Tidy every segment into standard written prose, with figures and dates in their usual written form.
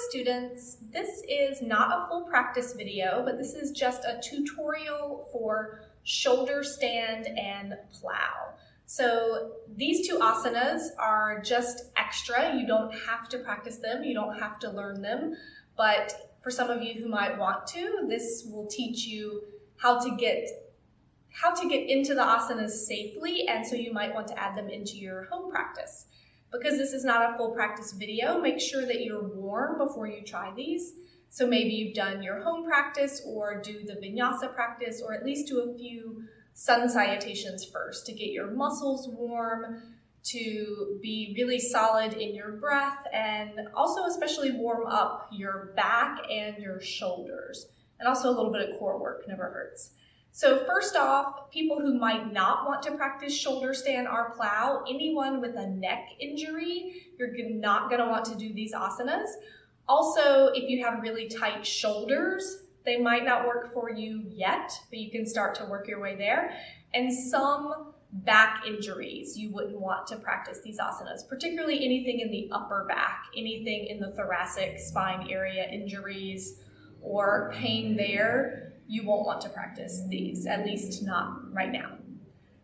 students, this is not a full practice video, but this is just a tutorial for shoulder stand and plow. So these two asanas are just extra. You don't have to practice them, you don't have to learn them, but for some of you who might want to, this will teach you how to get into the asanas safely, and so you might want to add them into your home practice. Because this is not a full practice video, make sure that you're warm before you try these. So maybe you've done your home practice or do the vinyasa practice, or at least do a few sun salutations first to get your muscles warm, to be really solid in your breath, and also especially warm up your back and your shoulders. And also a little bit of core work never hurts. So first off, people who might not want to practice shoulder stand or plow, anyone with a neck injury, you're not going to want to do these asanas. Also, if you have really tight shoulders, they might not work for you yet, but you can start to work your way there. And some back injuries, you wouldn't want to practice these asanas, particularly anything in the upper back, anything in the thoracic spine area, injuries or pain there. You won't want to practice these, at least not right now.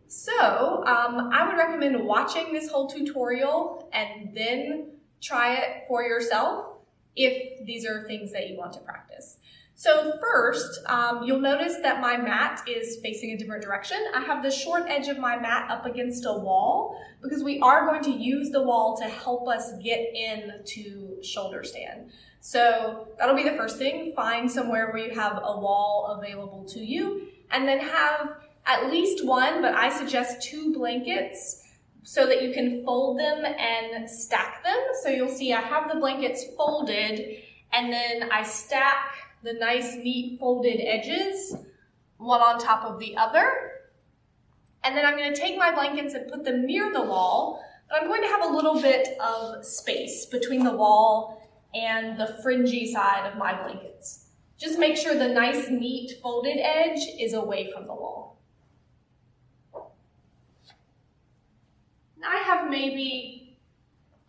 So I would recommend watching this whole tutorial and then try it for yourself if these are things that you want to practice. So first, you'll notice that my mat is facing a different direction. I have the short edge of my mat up against a wall because we are going to use the wall to help us get into shoulder stand. So that'll be the first thing. Find somewhere where you have a wall available to you, and then have at least one, but I suggest 2 blankets so that you can fold them and stack them. So you'll see I have the blankets folded, and then I stack the nice neat folded edges one on top of the other. And then I'm going to take my blankets and put them near the wall, but I'm going to have a little bit of space between the wall and the fringy side of my blankets. Just make sure the nice neat folded edge is away from the wall. Now I have maybe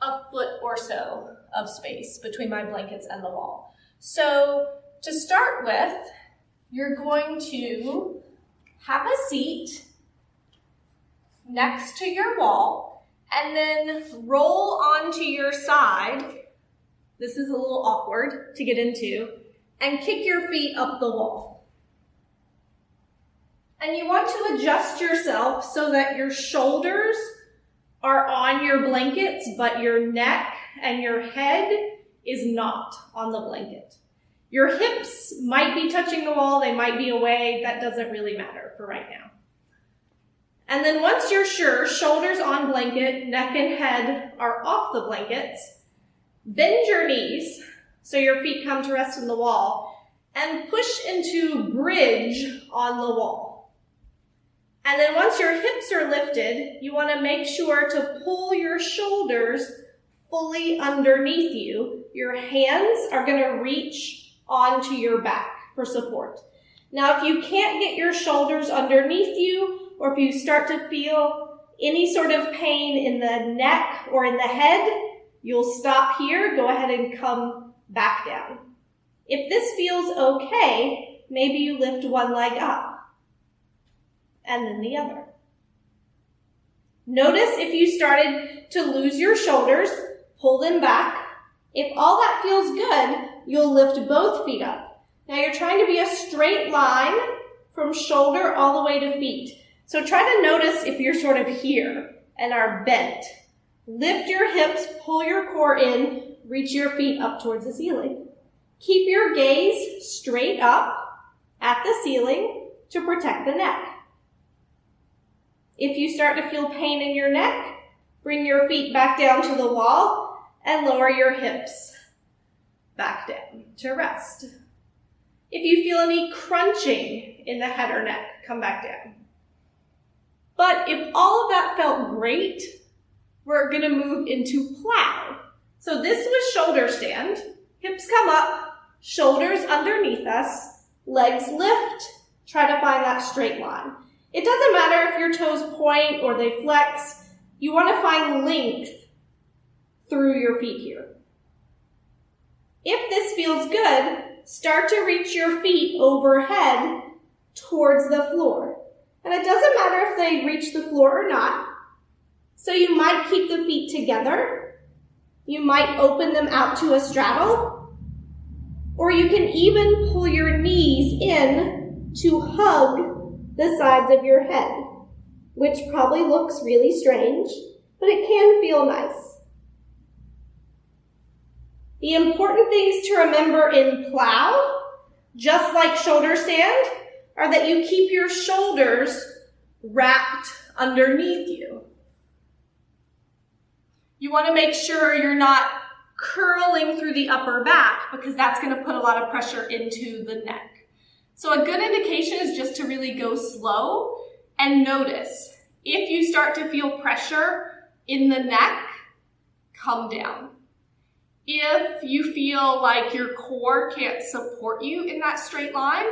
a foot or so of space between my blankets and the wall. So to start with, you're going to have a seat next to your wall and then roll onto your side. This is a little awkward to get into, and kick your feet up the wall. And you want to adjust yourself so that your shoulders are on your blankets, but your neck and your head is not on the blanket. Your hips might be touching the wall, they might be away, that doesn't really matter for right now. And then once you're sure, shoulders on blanket, neck and head are off the blankets, bend your knees so your feet come to rest on the wall, and push into bridge on the wall. And then once your hips are lifted, you want to make sure to pull your shoulders fully underneath you. Your hands are going to reach onto your back for support. Now, if you can't get your shoulders underneath you, or if you start to feel any sort of pain in the neck or in the head, you'll stop here, go ahead and come back down. If this feels okay, maybe you lift one leg up and then the other. Notice if you started to lose your shoulders, pull them back. If all that feels good, you'll lift both feet up. Now you're trying to be a straight line from shoulder all the way to feet. So try to notice if you're sort of here and are bent. Lift your hips, pull your core in, reach your feet up towards the ceiling. Keep your gaze straight up at the ceiling to protect the neck. If you start to feel pain in your neck, bring your feet back down to the wall and lower your hips back down to rest. If you feel any crunching in the head or neck, come back down. But if all of that felt great, we're going to move into plow. So this was shoulder stand. Hips come up, shoulders underneath us, legs lift. Try to find that straight line. It doesn't matter if your toes point or they flex. You want to find length through your feet here. If feels good, start to reach your feet overhead towards the floor. And it doesn't matter if they reach the floor or not. So you might keep the feet together. You might open them out to a straddle. Or you can even pull your knees in to hug the sides of your head, which probably looks really strange, but it can feel nice. The important things to remember in plow, just like shoulder stand, are that you keep your shoulders wrapped underneath you. You want to make sure you're not curling through the upper back because that's going to put a lot of pressure into the neck. So a good indication is just to really go slow and notice. If you start to feel pressure in the neck, come down. If you feel like your core can't support you in that straight line,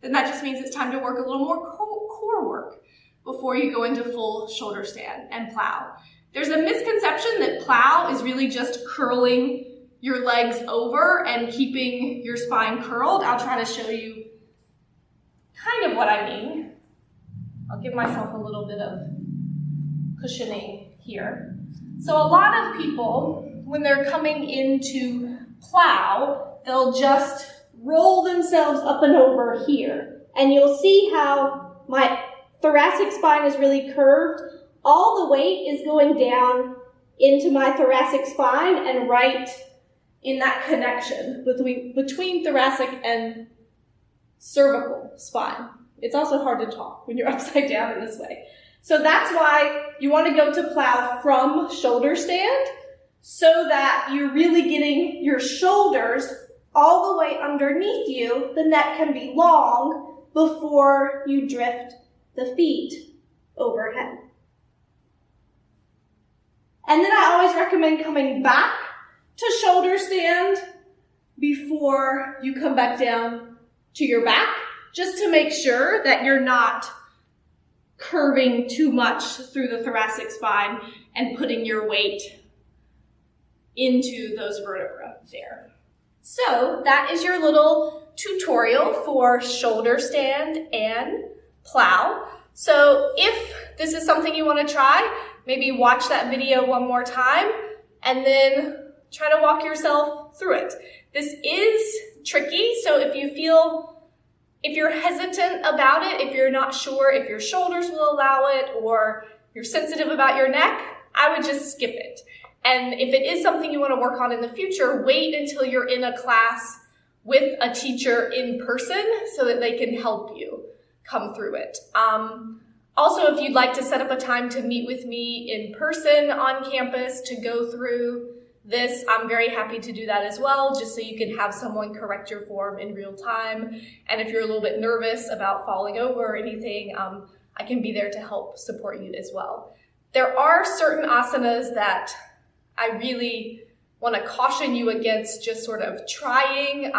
then that just means it's time to work a little more core work before you go into full shoulder stand and plow. There's a misconception that plow is really just curling your legs over and keeping your spine curled. I'll try to show you kind of what I mean. I'll give myself a little bit of cushioning here. So a lot of people, when they're coming into plow, they'll just roll themselves up and over here. And you'll see how my thoracic spine is really curved. All the weight is going down into my thoracic spine and right in that connection between thoracic and cervical spine. It's also hard to talk when you're upside down in this way. So that's why you want to go to plow from shoulder stand so that you're really getting your shoulders all the way underneath you. The neck can be long before you drift the feet overhead. And then I always recommend coming back to shoulder stand before you come back down to your back, just to make sure that you're not curving too much through the thoracic spine and putting your weight into those vertebrae there. So that is your little tutorial for shoulder stand and plow. So if this is something you want to try, maybe watch that video one more time and then try to walk yourself through it. This is tricky, so if you're hesitant about it, if you're not sure if your shoulders will allow it or you're sensitive about your neck, I would just skip it. And if it is something you want to work on in the future, wait until you're in a class with a teacher in person so that they can help you come through it. Also, if you'd like to set up a time to meet with me in person on campus to go through this, I'm very happy to do that as well, just so you can have someone correct your form in real time. And if you're a little bit nervous about falling over or anything, I can be there to help support you as well. There are certain asanas that I really want to caution you against just sort of trying.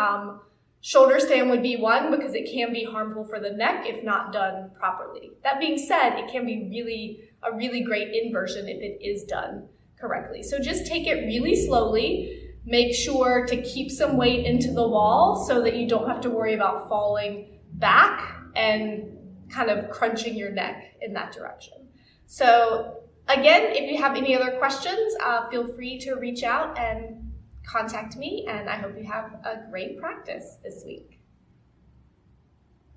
Shoulder stand would be one because it can be harmful for the neck if not done properly. That being said, it can be a really great inversion if it is done correctly. So just take it really slowly. Make sure to keep some weight into the wall so that you don't have to worry about falling back and kind of crunching your neck in that direction. So again, if you have any other questions, feel free to reach out and contact me, and I hope you have a great practice this week.